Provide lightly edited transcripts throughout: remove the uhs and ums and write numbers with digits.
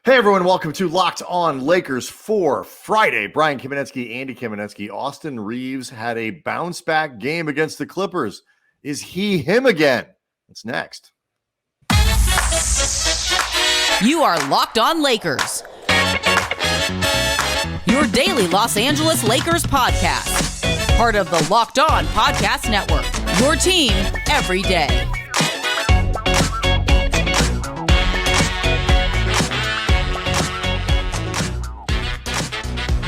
Hey everyone, welcome to Locked On Lakers for Friday. Brian Kamenetsky, Andy Kamenetsky. Austin Reaves had a bounce back game against the Clippers. Is he him again? That's next. You are Locked On Lakers, your daily Los Angeles Lakers podcast. Part of the Locked On Podcast Network, your team every day.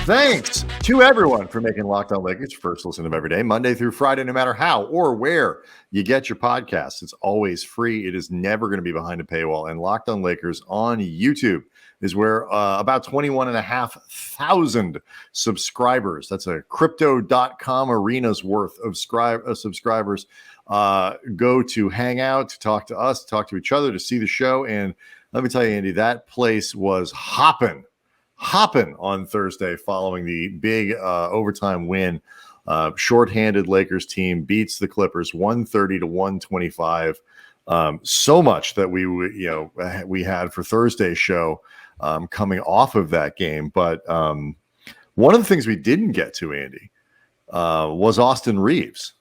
Thanks to everyone for making Locked On Lakers your first listen of every day, Monday through Friday, no matter how or where you get your podcasts. It's always free. It is never going to be behind a paywall. And Locked On Lakers on YouTube is where about 21,500 subscribers, that's a crypto.com arena's worth of subscribers, go to hang out, to talk to us, to talk to each other, to see the show. And let me tell you, Andy, that place was hopping on Thursday following the big overtime win. Shorthanded Lakers team beats the Clippers 130-125. So much that we had for Thursday's show coming off of that game. But one of the things we didn't get to, Andy, was Austin Reaves,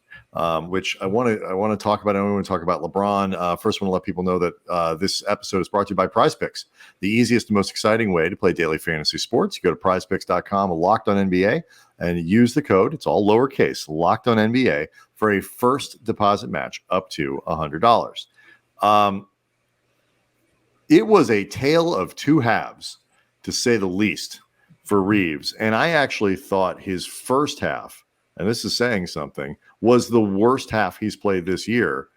which I want to talk about. I want to talk about LeBron. First, I want to let people know that this episode is brought to you by Prize Picks, the easiest and most exciting way to play daily fantasy sports. You go to prizepicks.com, Locked On NBA, and use the code, it's all lowercase, Locked On NBA, for a first deposit match up to $100. It was a tale of two halves, to say the least, for Reaves. And I actually thought his first half, and this is saying something, was the worst half he's played this year.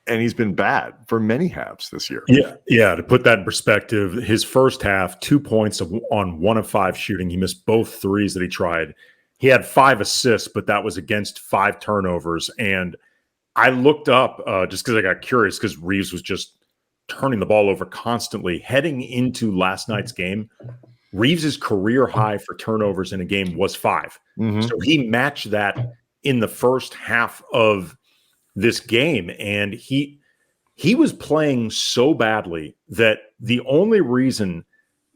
And he's been bad for many halves this year. Yeah. To put that in perspective, his first half, 2 points on 1 of 5 shooting. He missed both threes that he tried. He had 5 assists, but that was against 5 turnovers. And I looked up just because I got curious, because Reaves was just turning the ball over constantly. Heading into last night's game, Reeves' career high for turnovers in a game was 5. Mm-hmm. So he matched that in the first half of this game. And he was playing so badly that the only reason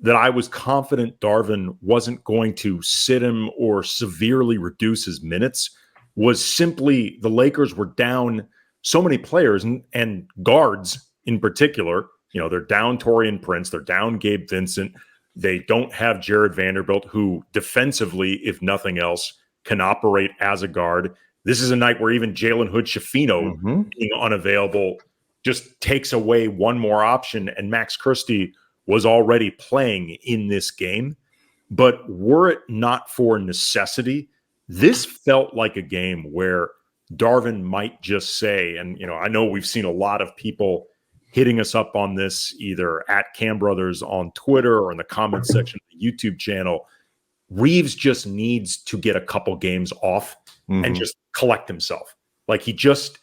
that I was confident Darvin wasn't going to sit him or severely reduce his minutes was simply the Lakers were down so many players and guards in particular. You know, they're down Taurean Prince, they're down Gabe Vincent. They don't have Jared Vanderbilt, who defensively, if nothing else, can operate as a guard. This is a night where even Jalen Hood-Schifino being unavailable just takes away one more option, and Max Christie was already playing in this game. But were it not for necessity, this felt like a game where Darvin might just say, and I know we've seen a lot of people hitting us up on this, either at Cam Brothers on Twitter or in the comments section of the YouTube channel, Reaves just needs to get a couple games off and just collect himself. Like he just,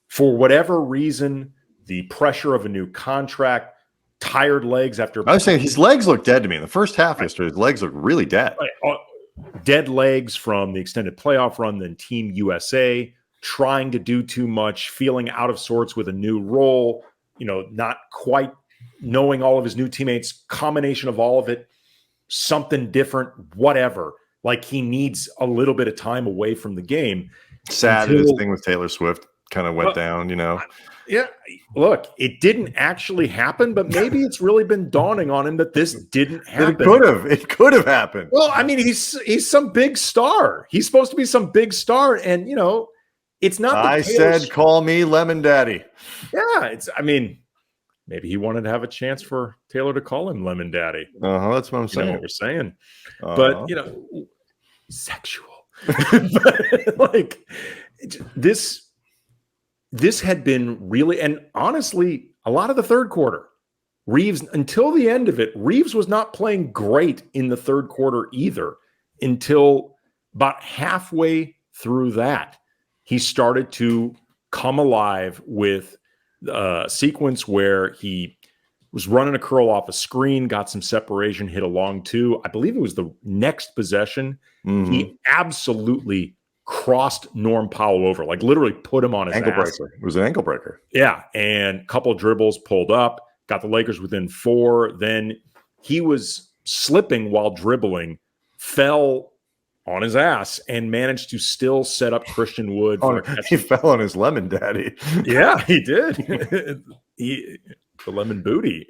for whatever reason, the pressure of a new contract, tired legs after. I was saying his legs look dead to me. In the first half yesterday, his legs look really dead. Dead legs from the extended playoff run, then Team USA, trying to do too much, feeling out of sorts with a new role, not quite knowing all of his new teammates, combination of all of it, something different, whatever. Like he needs a little bit of time away from the game. Sad that this thing with Taylor Swift kind of went down, Yeah, look, it didn't actually happen, but maybe it's really been dawning on him that this didn't happen. It could have happened. Well, I mean, he's some big star. He's supposed to be some big star, and it's not. I said, call me Lemon Daddy. Yeah, maybe he wanted to have a chance for Taylor to call him Lemon Daddy. That's what I'm saying. You know what we're saying. But sexual. But, like this had been really, and honestly, a lot of the third quarter, Reaves, until the end of it, Reaves was not playing great in the third quarter either until about halfway through that. He started to come alive with a sequence where he was running a curl off a screen, got some separation, hit a long 2. I believe it was the next possession. He absolutely crossed Norm Powell over, like literally put him on his ankle ass. breaker. It was an ankle breaker. Yeah, and a couple dribbles pulled up, got the Lakers within 4. Then he was slipping while dribbling, fell on his ass, and managed to still set up Christian Wood for a catch. He fell on his lemon daddy. Yeah, he did. The lemon booty.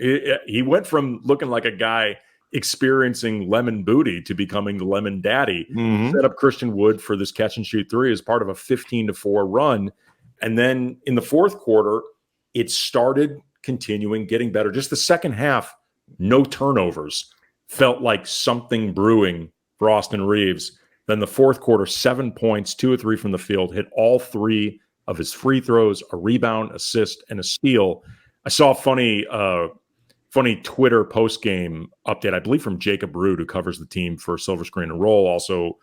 He went from looking like a guy experiencing lemon booty to becoming the lemon daddy. Set up Christian Wood for this catch and shoot 3 as part of a 15-4 run. And then in the fourth quarter, it started continuing, getting better. Just the second half, no turnovers. Felt like something brewing for Austin Reaves. Then the fourth quarter, 7 points, 2 of 3 from the field, hit all 3 of his free throws, a rebound, assist, and a steal. I saw a funny Twitter post-game update, I believe from Jacob Root, who covers the team for Silver Screen and Roll, also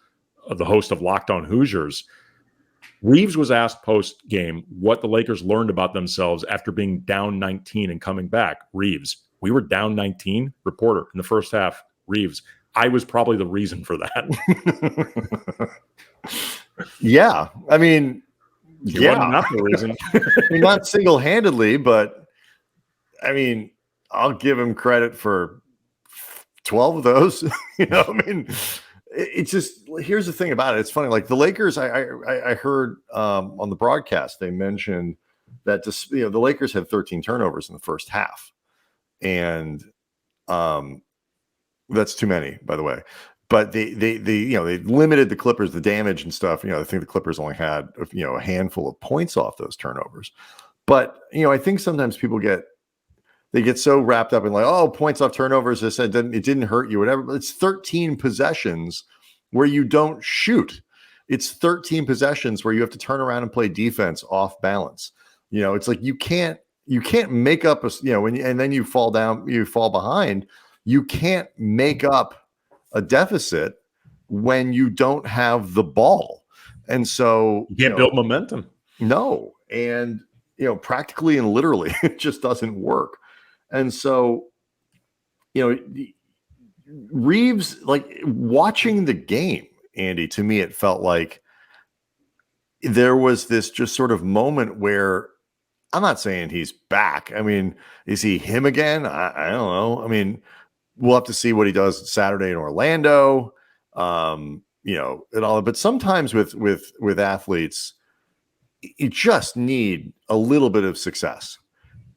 the host of Locked On Hoosiers. Reaves was asked post-game what the Lakers learned about themselves after being down 19 and coming back. Reaves, we were down 19. Reporter, in the first half. Reaves, I was probably the reason for that. Yeah. I mean, not the reason. Not single-handedly, but I mean, I'll give him credit for 12 of those. I mean, it's just, here's the thing about it. It's funny. Like the Lakers, I heard on the broadcast, they mentioned that the Lakers had 13 turnovers in the first half. And that's too many, by the way. But they limited the Clippers, the damage and stuff. I think the Clippers only had a handful of points off those turnovers. But I think sometimes people get so wrapped up in like, oh, points off turnovers. It didn't hurt you, whatever. But it's 13 possessions where you don't shoot. It's 13 possessions where you have to turn around and play defense off balance. It's like you can't make up and then you fall down, you fall behind. You can't make up a deficit when you don't have the ball. And so you can't build momentum. No. And, practically and literally, it just doesn't work. And so, Reaves, like watching the game, Andy, to me, it felt like there was this just sort of moment where I'm not saying he's back. I mean, is he him again? I don't know. I mean, we'll have to see what he does Saturday in Orlando, and all. But sometimes with athletes, you just need a little bit of success.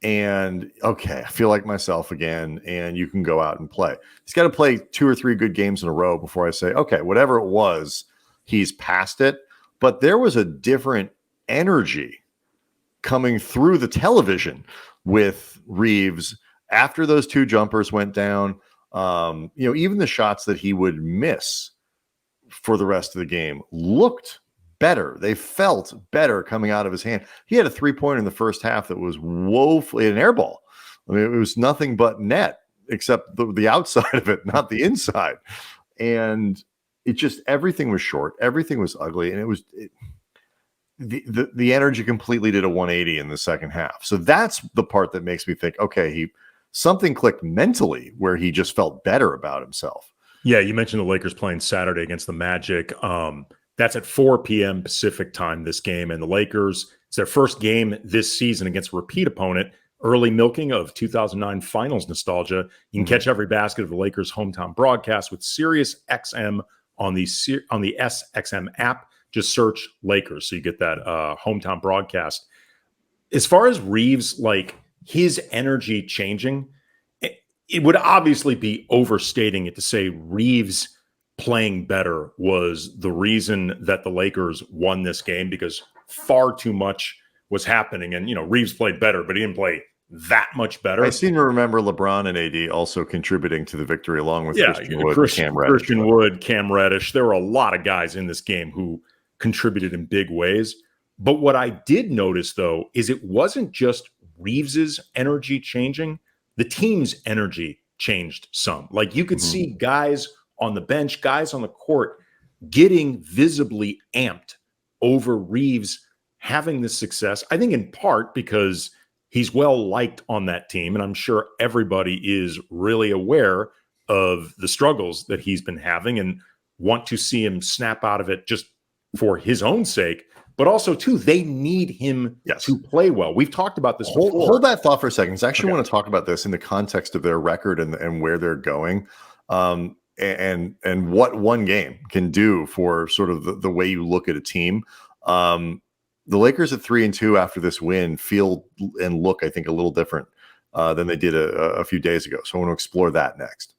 And okay, I feel like myself again, and you can go out and play. He's got to play 2 or 3 good games in a row before I say, okay, whatever it was, he's past it. But there was a different energy coming through the television with Reaves after those 2 jumpers went down. Even the shots that he would miss for the rest of the game looked better. They felt better coming out of his hand. He had a 3-pointer in the first half that was woefully an air ball. I mean, it was nothing but net except the outside of it, not the inside. And it just, everything was short. Everything was ugly. And the energy completely did a 180 in the second half. So that's the part that makes me think, okay, something clicked mentally where he just felt better about himself. Yeah, you mentioned the Lakers playing Saturday against the Magic. That's at 4 p.m. Pacific time, this game. And the Lakers, it's their first game this season against a repeat opponent. Early milking of 2009 finals nostalgia. You can catch every basket of the Lakers' hometown broadcast with Sirius XM on the SXM app. Just search Lakers, so you get that hometown broadcast. As far as Reaves, like his energy changing, it would obviously be overstating it to say Reaves playing better was the reason that the Lakers won this game, because far too much was happening. And, Reaves played better, but he didn't play that much better. I seem to remember LeBron and AD also contributing to the victory along with Christian Wood, Cam Reddish. There were a lot of guys in this game who contributed in big ways. But what I did notice, though, is it wasn't just Reaves's energy changing. The team's energy changed some. Like you could see guys on the bench, guys on the court getting visibly amped over Reaves having this success. I think in part because he's well liked on that team. And I'm sure everybody is really aware of the struggles that he's been having and want to see him snap out of it just for his own sake. but also too, they need him to play well. We've talked about this before. Hold that thought for a second. I actually want to talk about this in the context of their record and where they're going. And what one game can do for sort of the way you look at a team. The Lakers at 3-2 after this win feel and look, I think, a little different than they did a few days ago. So I want to explore that next.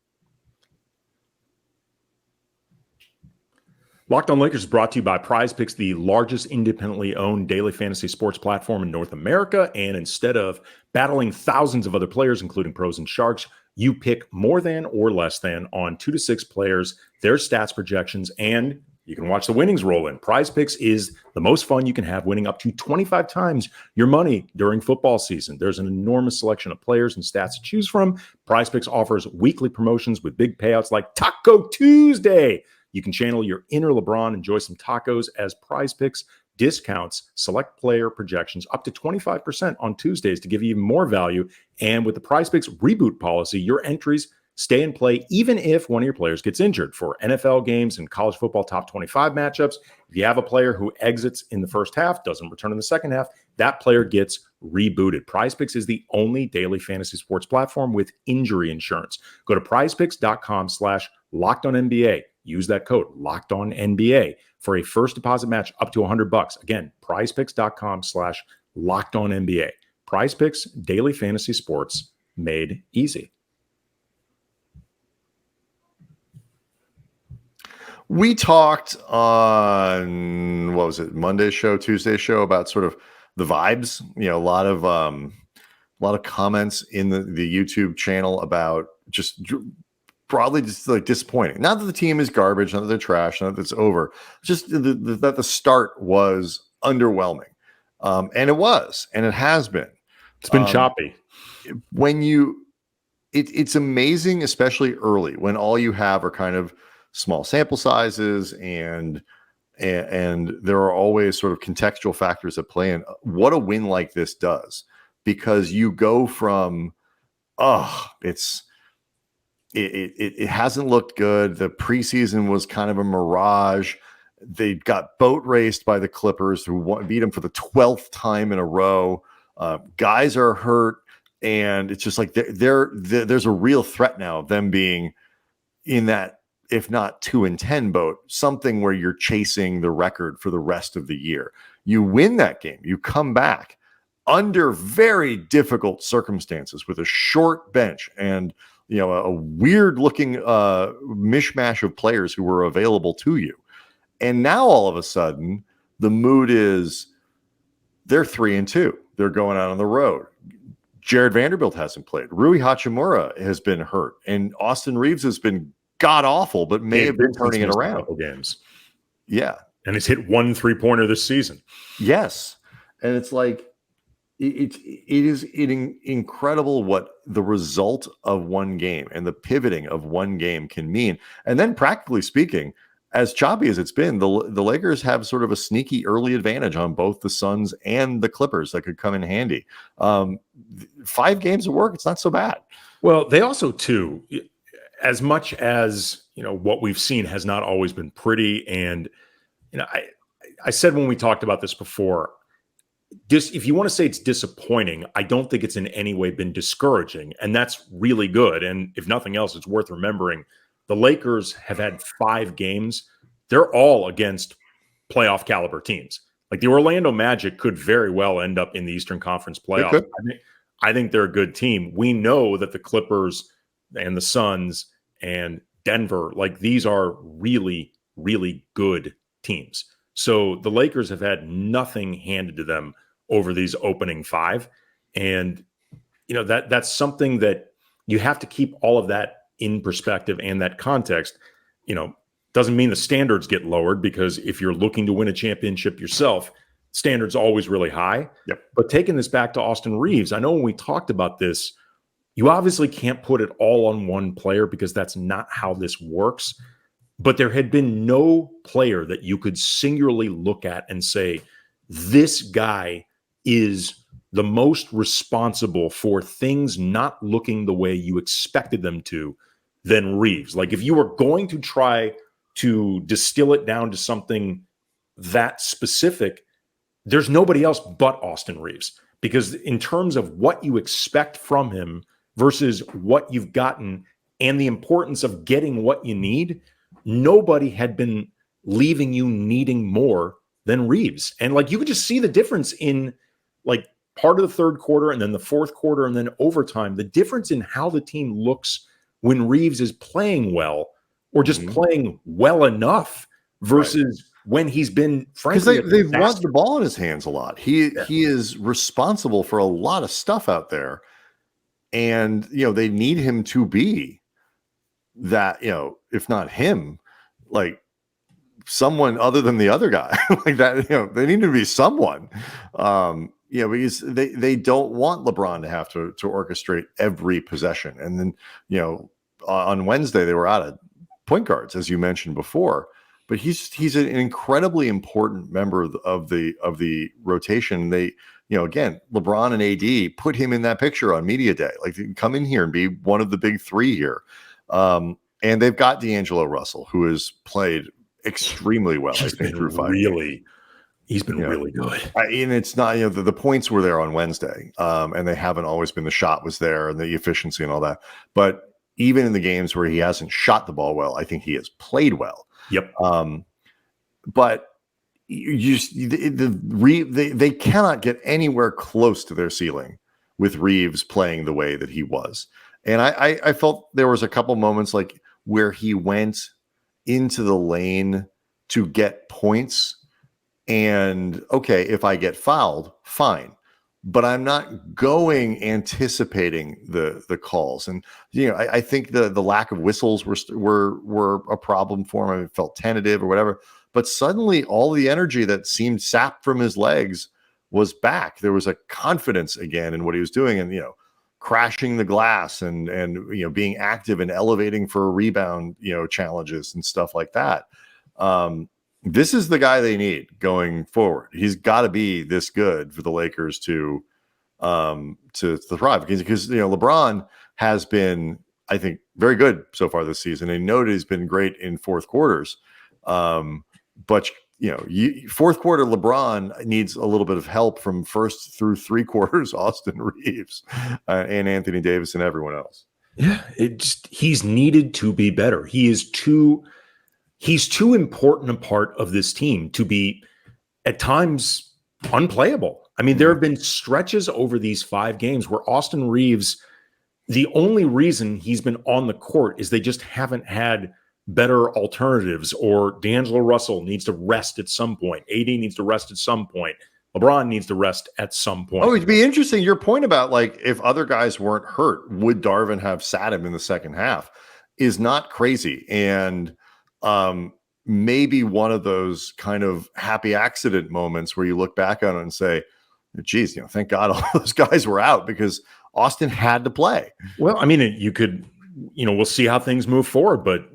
Locked On Lakers is brought to you by Prize Picks, the largest independently owned daily fantasy sports platform in North America. And instead of battling thousands of other players, including pros and sharks, you pick more than or less than on 2 to 6 players, their stats projections, and you can watch the winnings roll in. Prize Picks is the most fun you can have, winning up to 25 times your money during football season. There's an enormous selection of players and stats to choose from. Prize Picks offers weekly promotions with big payouts like Taco Tuesday. You can channel your inner LeBron, enjoy some tacos as Prize Picks discounts select player projections up to 25% on Tuesdays to give you even more value. And with the Prize Picks reboot policy, your entries stay in play even if one of your players gets injured. For NFL games and college football top 25 matchups, if you have a player who exits in the first half, doesn't return in the second half, that player gets rebooted. Prize Picks is the only daily fantasy sports platform with injury insurance. Go to prizepicks.com/LockedOnNBA. Use that code LockedOnNBA for a first deposit match up to $100. Again, prizepicks.com/LockedOnNBA. Prize Picks, daily fantasy sports made easy. We talked on, what was it, Monday's show, Tuesday's show, about sort of the vibes. You know, a lot of comments in the YouTube channel about just broadly just like disappointing. Not that the team is garbage, not that they're trash, not that it's over. Just that the start was underwhelming, and it was, and it has been. It's been choppy. It's amazing, especially early, when all you have are kind of small sample sizes and there are always sort of contextual factors at play. And what a win like this does, because you go from, it hasn't looked good. The preseason was kind of a mirage. They got boat raced by the Clippers, who beat them for the 12th time in a row. Guys are hurt, and it's just like there's a real threat now of them being in that, if not 2-10 boat, something where you're chasing the record for the rest of the year. You win that game, you come back under very difficult circumstances with a short bench and, you know, a weird looking mishmash of players who were available to you. And now all of a sudden the mood is they're 3-2. They're going out on the road. Jared Vanderbilt hasn't played. Rui Hachimura has been hurt, and Austin Reaves has been god awful, but may have been turning it around. Games. Yeah. And he's hit 1 3-pointer this season. Yes. And it's like, it is incredible what the result of one game and the pivoting of one game can mean. And then practically speaking, as choppy as it's been, the Lakers have sort of a sneaky early advantage on both the Suns and the Clippers that could come in handy. 5 games of work, it's not so bad. Well, they also, too, as much as, you know, what we've seen has not always been pretty. And, you know, I said when we talked about this before, if you want to say it's disappointing, I don't think it's in any way been discouraging. And that's really good. And if nothing else, it's worth remembering the Lakers have had 5 games. They're all against playoff caliber teams. Like the Orlando Magic could very well end up in the Eastern Conference playoffs. I think they're a good team. We know that the Clippers and the Suns and Denver, like these are really, really good teams. So the Lakers have had nothing handed to them over these opening 5. And, you know, that's something that you have to keep all of that in perspective and that context. You know, doesn't mean the standards get lowered, because if you're looking to win a championship yourself, standards always really high. Yep. But taking this back to Austin Reaves, I know when we talked about this, you obviously can't put it all on one player because that's not how this works. But there had been no player that you could singularly look at and say, this guy is the most responsible for things not looking the way you expected them to than Reaves. Like if you were going to try to distill it down to something that specific, there's nobody else but Austin Reaves, because in terms of what you expect from him versus what you've gotten and the importance of getting what you need, nobody had been leaving you needing more than Reaves. And like, you could just see the difference in like part of the third quarter and then the fourth quarter and then overtime, the difference in how the team looks when Reaves is playing well or just playing well enough versus when he's been, frankly, because they want the ball in his hands a lot. He is responsible for a lot of stuff out there, and they need him to be that. If not him, like someone other than the other guy, like that. They need to be someone. Because they don't want LeBron to have to orchestrate every possession, and then on Wednesday they were out of point guards, as you mentioned before. But he's an incredibly important member of the rotation. They, again, LeBron and AD put him in that picture on media day. Like, come in here and be one of the big three here. And they've got D'Angelo Russell, who has played extremely well. He's been really good. And it's not, the points were there on Wednesday, and they haven't always been. The shot was there and the efficiency and all that. But even in the games where he hasn't shot the ball well, I think he has played well. Yep. But they cannot get anywhere close to their ceiling with Reaves playing the way that he was. And I felt there was a couple moments like where he went into the lane to get points. And okay, if I get fouled, fine. But I'm not going anticipating the calls. And I think the lack of whistles were a problem for him. It felt tentative or whatever. But suddenly all the energy that seemed sapped from his legs was back. There was a confidence again in what he was doing, and crashing the glass and being active and elevating for rebound challenges and stuff like that. This is the guy they need going forward. He's got to be this good for the Lakers to thrive, because LeBron has been, I think, very good so far this season. And noted he's been great in fourth quarters. But fourth quarter LeBron needs a little bit of help from first through three quarters. Austin Reaves and Anthony Davis and everyone else. Yeah, he's needed to be better. He's too important a part of this team to be at times unplayable. I mean, there have been stretches over these 5 games where Austin Reaves, the only reason he's been on the court is they just haven't had better alternatives, or D'Angelo Russell needs to rest at some point. AD needs to rest at some point. LeBron needs to rest at some point. Oh, it'd be interesting. Your point about like, if other guys weren't hurt, would Darvin have sat him in the second half is not crazy. And maybe one of those kind of happy accident moments where you look back on it and say, geez, thank God all those guys were out, because Austin had to play. Well, I mean, you could, we'll see how things move forward, but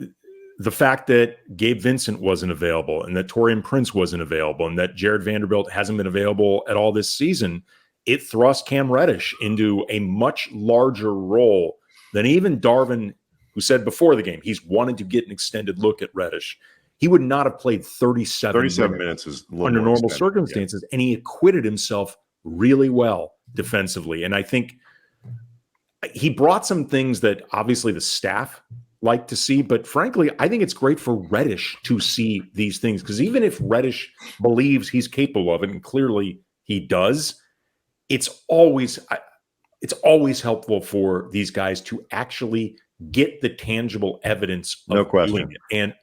the fact that Gabe Vincent wasn't available and that Taurean Prince wasn't available and that Jared Vanderbilt hasn't been available at all this season, it thrust Cam Reddish into a much larger role than even Darvin, who said before the game he's wanted to get an extended look at Reddish. He would not have played 37 minutes is under normal circumstances, and he acquitted himself really well defensively. And I think he brought some things that obviously the staff like to see, but frankly, I think it's great for Reddish to see these things, because even if Reddish believes he's capable of it, and clearly he does, it's always helpful for these guys to actually get the tangible evidence of doing it. And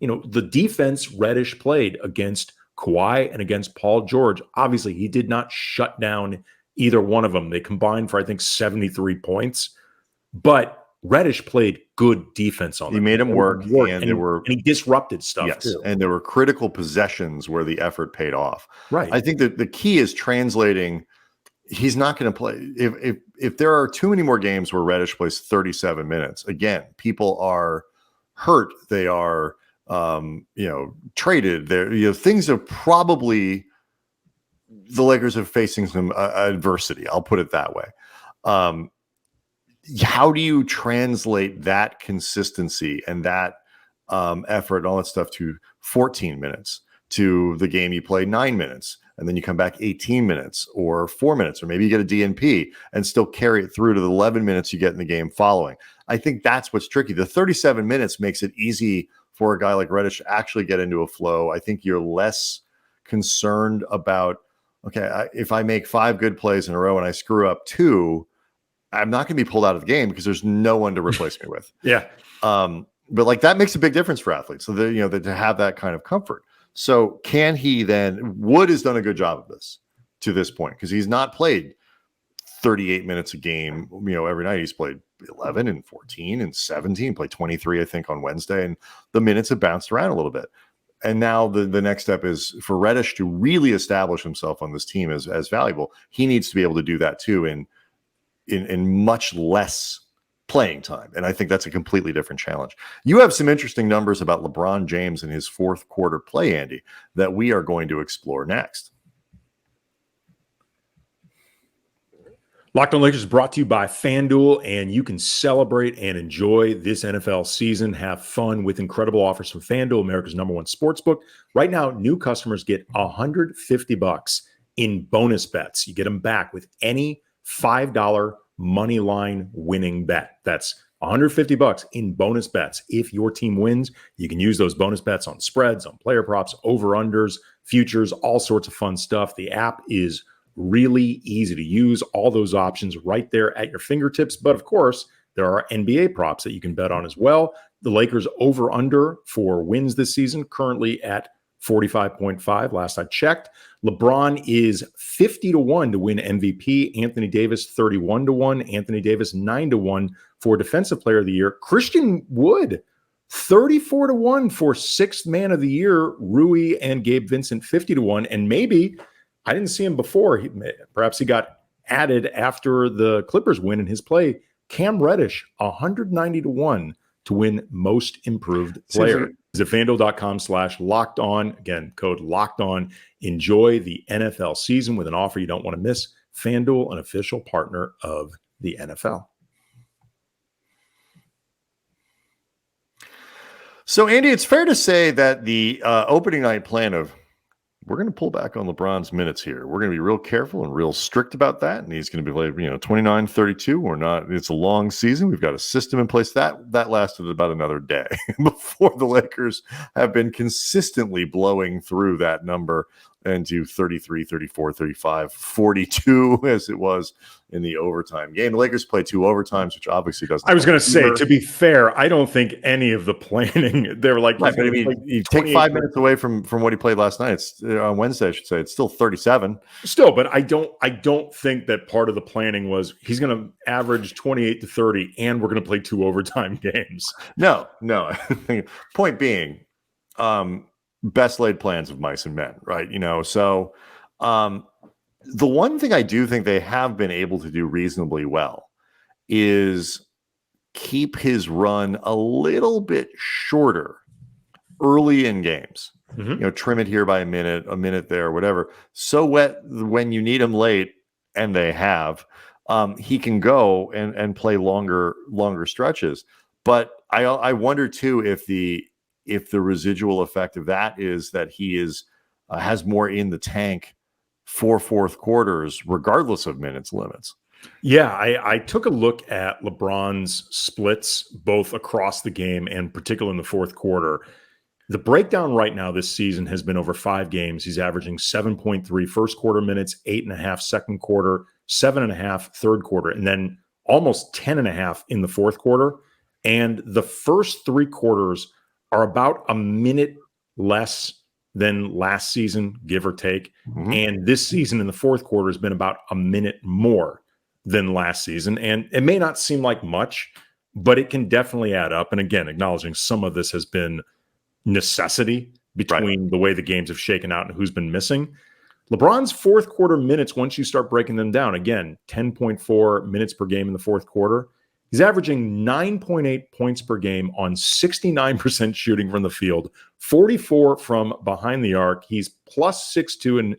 the defense Reddish played against Kawhi and against Paul George, obviously he did not shut down either one of them. They combined for, I think, 73 points, but Reddish played good defense on them. He made them work, and he disrupted stuff too. And there were critical possessions where the effort paid off. Right. I think that the key is translating. He's not going to play if there are too many more games where Reddish plays 37 minutes. Again, people are hurt. They are traded. There, things are probably, the Lakers are facing some adversity. I'll put it that way. How do you translate that consistency and that effort and all that stuff to 14 minutes, to the game you played 9 minutes? and then you come back 18 minutes or 4 minutes, or maybe you get a DNP and still carry it through to the 11 minutes you get in the game following. I think that's what's tricky. The 37 minutes makes it easy for a guy like Reddish to actually get into a flow. I think you're less concerned about, okay, if I make 5 good plays in a row and I screw up 2, I'm not going to be pulled out of the game because there's no one to replace me with. Yeah. But like that makes a big difference for athletes. So to have that kind of comfort. So can he then? Wood has done a good job of this to this point because he's not played 38 minutes a game. Every night he's played 11 and 14 and 17. Played 23, I think, on Wednesday, and the minutes have bounced around a little bit. And now the next step is for Reddish to really establish himself on this team as valuable. He needs to be able to do that too in much less playing time. And I think that's a completely different challenge. You have some interesting numbers about LeBron James and his fourth quarter play, Andy, that we are going to explore next. Locked On Lakers is brought to you by FanDuel, and you can celebrate and enjoy this NFL season. Have fun with incredible offers from FanDuel, America's #1 sportsbook. Right now, new customers get $150 in bonus bets. You get them back with any $5 money line winning bet. That's $150 in bonus bets. If your team wins, you can use those bonus bets on spreads, on player props, over-unders, futures, all sorts of fun stuff. The app is really easy to use. All those options right there at your fingertips. But of course, there are NBA props that you can bet on as well. The Lakers over-under for wins this season currently at 45.5 last I checked. LeBron is 50-1 to win MVP. Anthony Davis 31-1. Anthony Davis 9-1 for Defensive Player of the Year. Christian Wood 34-1 for Sixth Man of the Year. Rui and Gabe Vincent 50-1. And maybe, I didn't see him before. Perhaps he got added after the Clippers win in his play. Cam Reddish 190-1 to win Most Improved Player. Visit FanDuel.com/LockedOn. Again, code LockedOn. Enjoy the NFL season with an offer you don't want to miss. FanDuel, an official partner of the NFL. So, Andy, it's fair to say that the opening night plan of we're going to pull back on LeBron's minutes here. We're going to be real careful and real strict about that. And he's going to be like, 29-32 or not. It's a long season. We've got a system in place. That lasted about another day before the Lakers have been consistently blowing through that number into 33, 34, 35, 42 as it was in the overtime game. The Lakers played 2 overtimes, which obviously doesn't. I was going to say, to be fair, I don't think any of the planning, they were like, right, but I mean, you take 5 minutes away from what he played last night. It's on Wednesday, I should say. It's still 37. Still, but I don't think that part of the planning was he's going to average 28 to 30 and we're going to play 2 overtime games. No. Point being, best laid plans of mice and men, right? So the one thing I do think they have been able to do reasonably well is keep his run a little bit shorter early in games. Mm-hmm. Trim it here by a minute there, whatever. So when you need him late, and they have, he can go and play longer stretches. But I wonder too if the residual effect of that is that he has more in the tank for fourth quarters, regardless of minutes limits. Yeah, I took a look at LeBron's splits, both across the game and particularly in the fourth quarter. The breakdown right now this season has been over 5 games. He's averaging 7.3 first quarter minutes, 8.5 second quarter, 7.5 third quarter, and then almost 10.5 in the fourth quarter. And the first 3 quarters are about a minute less than last season, give or take. Mm-hmm. And this season in the fourth quarter has been about a minute more than last season. And it may not seem like much, but it can definitely add up. And again, acknowledging some of this has been necessity between the way the games have shaken out and who's been missing. LeBron's fourth quarter minutes, once you start breaking them down, again, 10.4 minutes per game in the fourth quarter. He's averaging 9.8 points per game on 69% shooting from the field, 44 from behind the arc. He's plus 6.2 and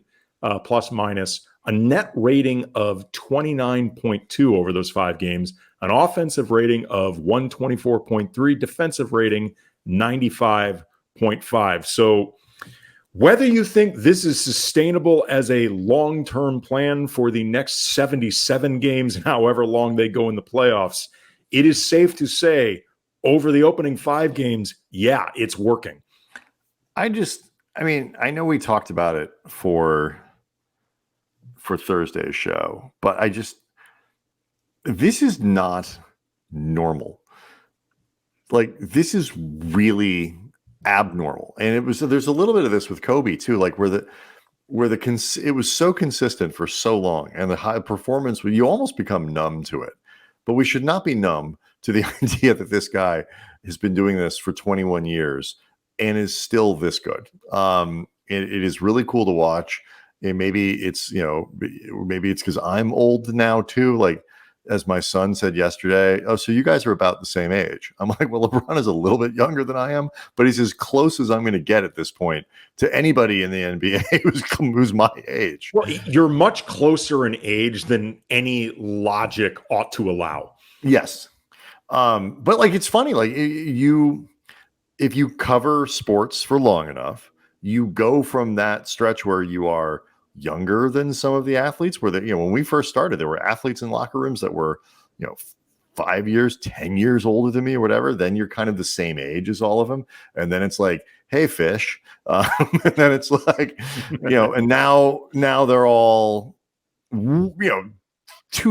plus minus, a net rating of 29.2 over those 5 games, an offensive rating of 124.3, defensive rating 95.5. So Whether you think this is sustainable as a long-term plan for the next 77 games and however long they go in the playoffs, it is safe to say over the opening 5 games, yeah, it's working. I mean, I know we talked about it for Thursday's show, but this is not normal. Like, this is really abnormal. And there's a little bit of this with Kobe too, like it was so consistent for so long, and the high performance, you almost become numb to it. But we should not be numb to the idea that this guy has been doing this for 21 years and is still this good. It is really cool to watch. And maybe it's because I'm old now too. Like, as my son said yesterday, oh, so you guys are about the same age. I'm like, well, LeBron is a little bit younger than I am, but he's as close as I'm going to get at this point to anybody in the NBA who's my age. Well, you're much closer in age than any logic ought to allow. Yes. But like, it's funny, like if you cover sports for long enough, you go from that stretch where you are younger than some of the athletes, where when we first started, there were athletes in locker rooms that were 5 years, 10 years older than me or whatever. Then you're kind of the same age as all of them, and then it's like, hey, fish. And then it's like, and now they're all 2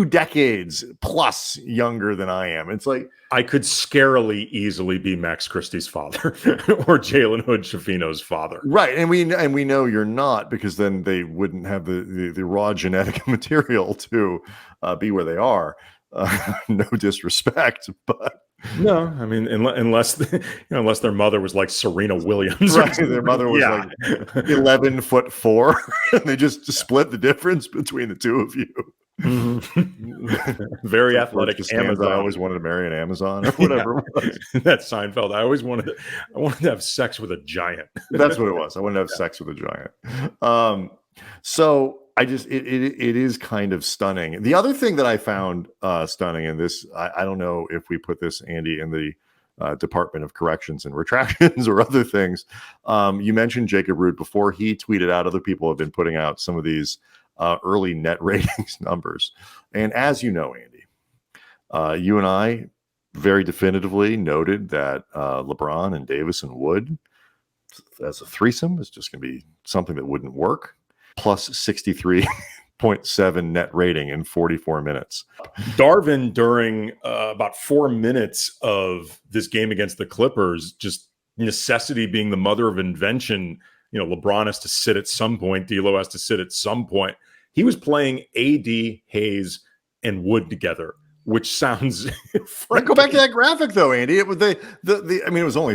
decades plus younger than I am. It's like, I could scarily easily be Max Christie's father or Jalen Hood-Schifino's father. Right. And we know you're not, because then they wouldn't have the raw genetic material to be where they are. No disrespect, but no, I mean, unless their mother was like Serena Williams. Right. Their mother was like 11'4", and they just split the difference between the two of you. Mm-hmm. Very athletic Amazon. I always wanted to marry an Amazon or whatever. That's Seinfeld. I wanted to have sex with a giant. That's what it was. I wanted to have sex with a giant. So it is kind of stunning. The other thing that I found stunning, and this, I don't know if we put this, Andy, in the Department of Corrections and Retractions or other things. You mentioned Jacob Root before. He tweeted out, other people have been putting out some of these early net ratings numbers. And as you know, Andy, you and I very definitively noted that LeBron and Davis and Wood as a threesome is just going to be something that wouldn't work. Plus 63.7 net rating in 44 minutes. Darvin, during about 4 minutes of this game against the Clippers, just necessity being the mother of invention. LeBron has to sit at some point. D'Lo has to sit at some point. He was playing AD, Hayes, and Wood together, which sounds. Go back to that graphic though, Andy. It was I mean, it was only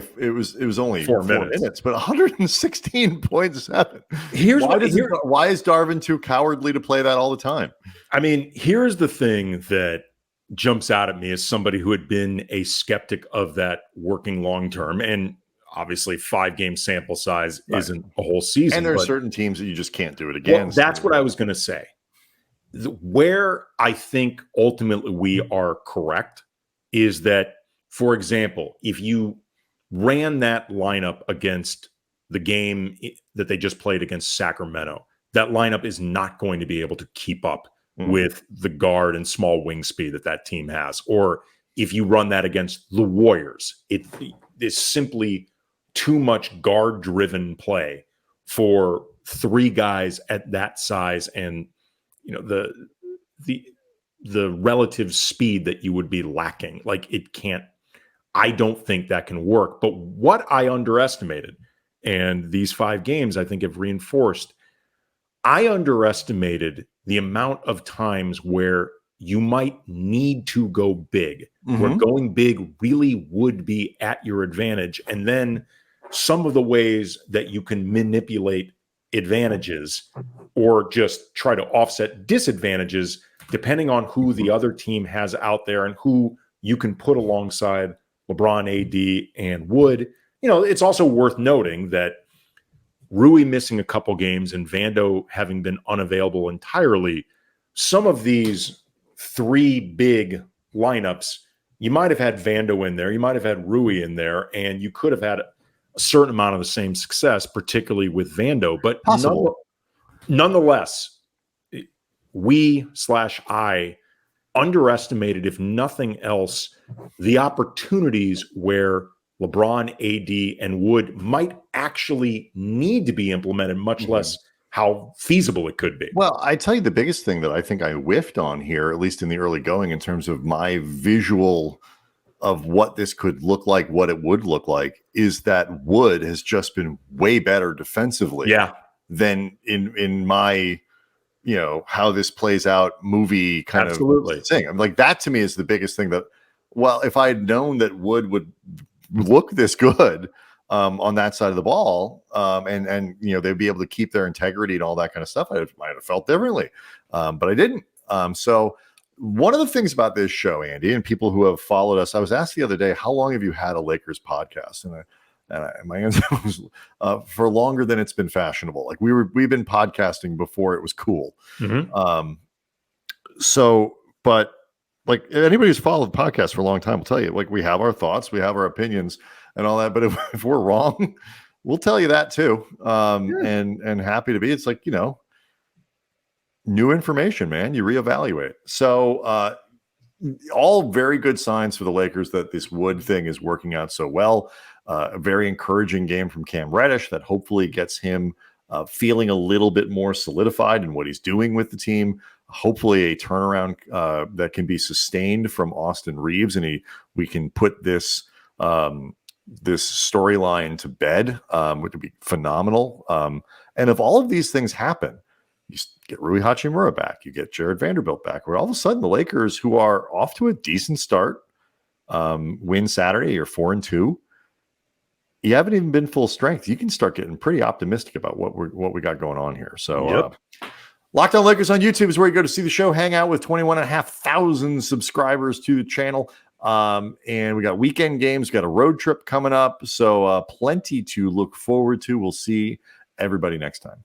4 minutes, but 116.7. Why is Darvin too cowardly to play that all the time? I mean, here's the thing that jumps out at me as somebody who had been a skeptic of that working long term, and obviously 5-game sample size isn't a whole season. And there are certain teams that you just can't do it against. Well, that's what I was going to say. Where I think ultimately we are correct is that, for example, if you ran that lineup against the game that they just played against Sacramento, that lineup is not going to be able to keep up with the guard and small wing speed that team has. Or if you run that against the Warriors, it is simply too much guard-driven play for 3 guys at that size, and the relative speed that you would be lacking. Like, it can't. I don't think that can work. But what I underestimated, and these 5 games I think have reinforced, I underestimated the amount of times where you might need to go big, where going big really would be at your advantage. And then some of the ways that you can manipulate advantages or just try to offset disadvantages, depending on who the other team has out there and who you can put alongside LeBron, AD, and Wood. It's also worth noting that Rui missing a couple games and Vando having been unavailable entirely, some of these 3 big lineups, you might have had Vando in there, you might have had Rui in there, and you could have had a certain amount of the same success, particularly with Vando. But nonetheless, I underestimated, if nothing else, the opportunities where LeBron, AD, and Wood might actually need to be implemented, much less how feasible it could be. Well, I tell you, the biggest thing that I think I whiffed on here, at least in the early going, in terms of my visual of what this could look like, what it would look like, is that Wood has just been way better defensively than in my, how this plays out movie kind of thing. I'm like, that to me is the biggest thing that, well, if I had known that Wood would look this good on that side of the ball, and they'd be able to keep their integrity and all that kind of stuff, I might have felt differently, but I didn't. So one of the things about this show, Andy, and people who have followed us, I was asked the other day, how long have you had a Lakers podcast? And my answer was for longer than it's been fashionable. Like we've been podcasting before it was cool. But like anybody who's followed the podcast for a long time will tell you, like, we have our thoughts, we have our opinions and all that. But if we're wrong, we'll tell you that too. And happy to be. It's like, new information, man. You reevaluate. So all very good signs for the Lakers that this Wood thing is working out so well. A very encouraging game from Cam Reddish that hopefully gets him feeling a little bit more solidified in what he's doing with the team. Hopefully a turnaround that can be sustained from Austin Reaves, and we can put this storyline to bed, which would be phenomenal. And if all of these things happen, you get Rui Hachimura back, you get Jared Vanderbilt back, where all of a sudden the Lakers, who are off to a decent start, win Saturday, you're 4-2. You haven't even been full strength. You can start getting pretty optimistic about what we got going on here. So Locked On Lakers on YouTube is where you go to see the show, hang out with 21,500 subscribers to the channel. And we got weekend games, got a road trip coming up. So plenty to look forward to. We'll see everybody next time.